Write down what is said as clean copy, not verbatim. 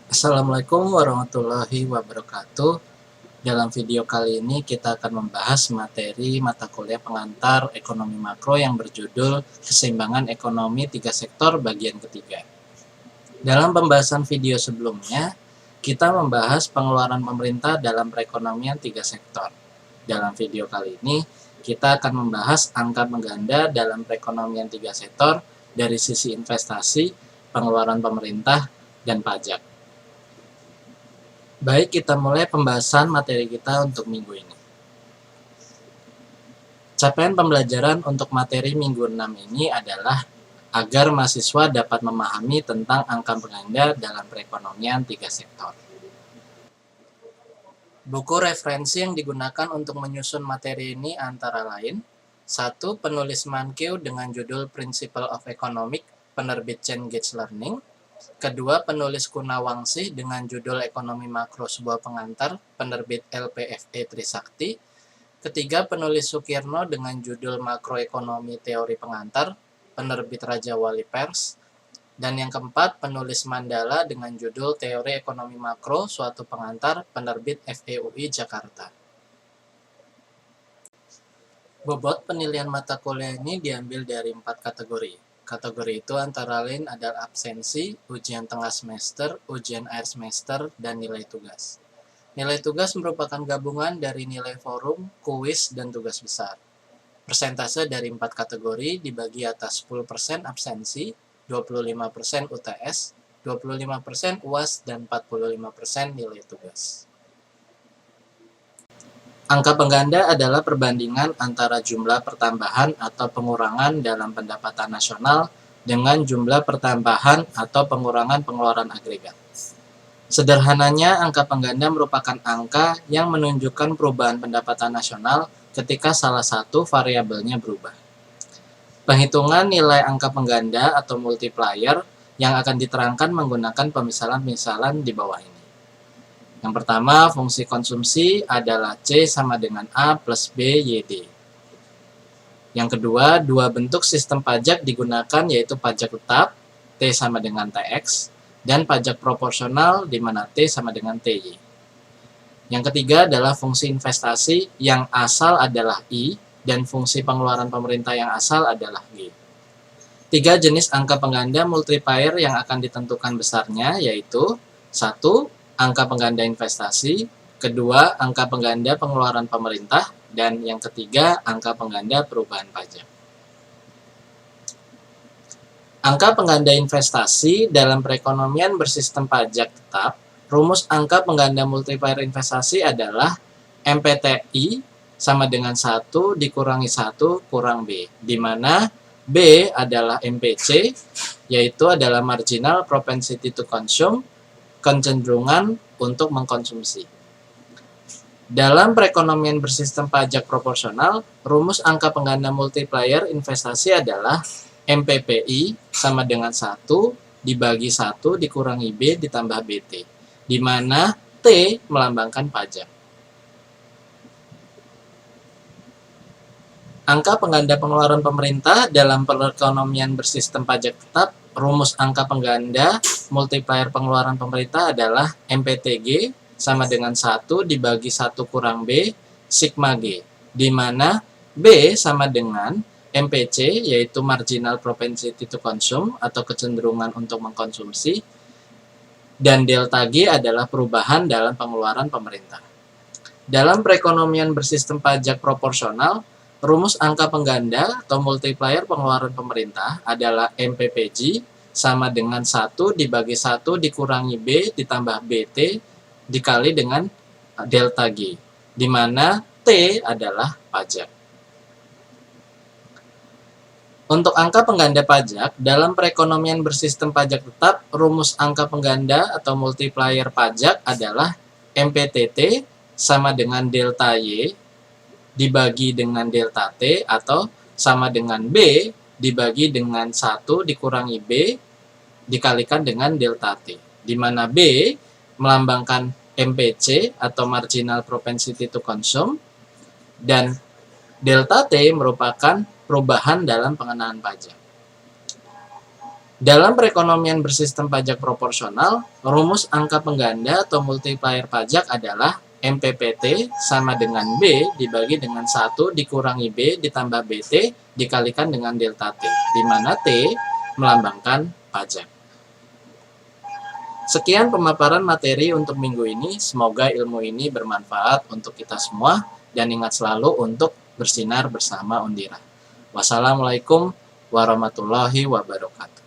Assalamualaikum warahmatullahi wabarakatuh. Dalam video kali ini kita akan membahas materi mata kuliah pengantar ekonomi makro yang berjudul Keseimbangan Ekonomi Tiga Sektor bagian ketiga. Dalam pembahasan video sebelumnya, kita membahas pengeluaran pemerintah dalam perekonomian tiga sektor. Dalam video kali ini, kita akan membahas angka pengganda dalam perekonomian tiga sektor dari sisi investasi, pengeluaran pemerintah, dan pajak. Baik, kita mulai pembahasan materi kita untuk minggu ini. Capaian pembelajaran untuk materi minggu 6 ini adalah agar mahasiswa dapat memahami tentang angka pengganda dalam perekonomian tiga sektor. Buku referensi yang digunakan untuk menyusun materi ini antara lain: 1. Penulis Mankiw dengan judul Principle of Economic, penerbit Cengage Learning. Kedua, penulis Kunawangsih dengan judul Ekonomi Makro Sebuah Pengantar, penerbit LPFE Trisakti. Ketiga, penulis Sukirno dengan judul Makroekonomi Teori Pengantar, penerbit Raja Wali Pers. Dan yang keempat, penulis Mandala dengan judul Teori Ekonomi Makro Suatu Pengantar, penerbit FEUI Jakarta. Bobot penilaian mata kuliah ini diambil dari 4 kategori. Kategori itu antara lain adalah absensi, ujian tengah semester, ujian akhir semester, dan nilai tugas. Nilai tugas merupakan gabungan dari nilai forum, kuis, dan tugas besar. Persentase dari 4 kategori dibagi atas 10% absensi, 25% UTS, 25% UAS, dan 45% nilai tugas. Angka pengganda adalah perbandingan antara jumlah pertambahan atau pengurangan dalam pendapatan nasional dengan jumlah pertambahan atau pengurangan pengeluaran agregat. Sederhananya, angka pengganda merupakan angka yang menunjukkan perubahan pendapatan nasional ketika salah satu variabelnya berubah. Penghitungan nilai angka pengganda atau multiplier yang akan diterangkan menggunakan pemisalan-pemisalan di bawah ini. Yang pertama, fungsi konsumsi adalah C sama dengan A plus B YD. Yang kedua, dua bentuk sistem pajak digunakan, yaitu pajak tetap, T sama dengan TX, dan pajak proporsional, di mana T sama dengan TY. Yang ketiga adalah fungsi investasi yang asal adalah I, dan fungsi pengeluaran pemerintah yang asal adalah G. Tiga jenis angka pengganda multiplier yang akan ditentukan besarnya, yaitu 1. Angka pengganda investasi, kedua, angka pengganda pengeluaran pemerintah, dan yang ketiga, angka pengganda perubahan pajak. Angka pengganda investasi dalam perekonomian bersistem pajak tetap, rumus angka pengganda multiplier investasi adalah MPTI sama dengan 1 dikurangi 1 kurang B, di mana B adalah MPC, yaitu adalah marginal propensity to consume, kecenderungan untuk mengkonsumsi. Dalam perekonomian bersistem pajak proporsional, rumus angka pengganda multiplier investasi adalah MPPI sama dengan 1 dibagi 1 dikurangi B ditambah BT, di mana T melambangkan pajak. Angka pengganda pengeluaran pemerintah dalam perekonomian bersistem pajak tetap, rumus angka pengganda multiplier pengeluaran pemerintah adalah MPTG sama dengan 1 dibagi 1 kurang B sigma G, di mana B sama dengan MPC, yaitu marginal propensity to consume atau kecenderungan untuk mengkonsumsi, dan delta G adalah perubahan dalam pengeluaran pemerintah. Dalam perekonomian bersistem pajak proporsional, rumus angka pengganda atau multiplier pengeluaran pemerintah adalah MPPG sama dengan 1 dibagi 1 dikurangi B ditambah BT dikali dengan delta G, di mana T adalah pajak. Untuk angka pengganda pajak, dalam perekonomian bersistem pajak tetap, rumus angka pengganda atau multiplier pajak adalah MPTT sama dengan delta Y dibagi dengan delta T atau sama dengan B dibagi dengan 1 dikurangi B dikalikan dengan delta T, di mana B melambangkan MPC atau marginal propensity to consume, dan delta T merupakan perubahan dalam pengenaan pajak. Dalam perekonomian bersistem pajak proporsional, rumus angka pengganda atau multiplier pajak adalah MPPT sama dengan B dibagi dengan 1 dikurangi B ditambah BT dikalikan dengan delta T, di mana T melambangkan pajak. Sekian pemaparan materi untuk minggu ini. Semoga ilmu ini bermanfaat untuk kita semua dan ingat selalu untuk bersinar bersama Undira. Wassalamualaikum warahmatullahi wabarakatuh.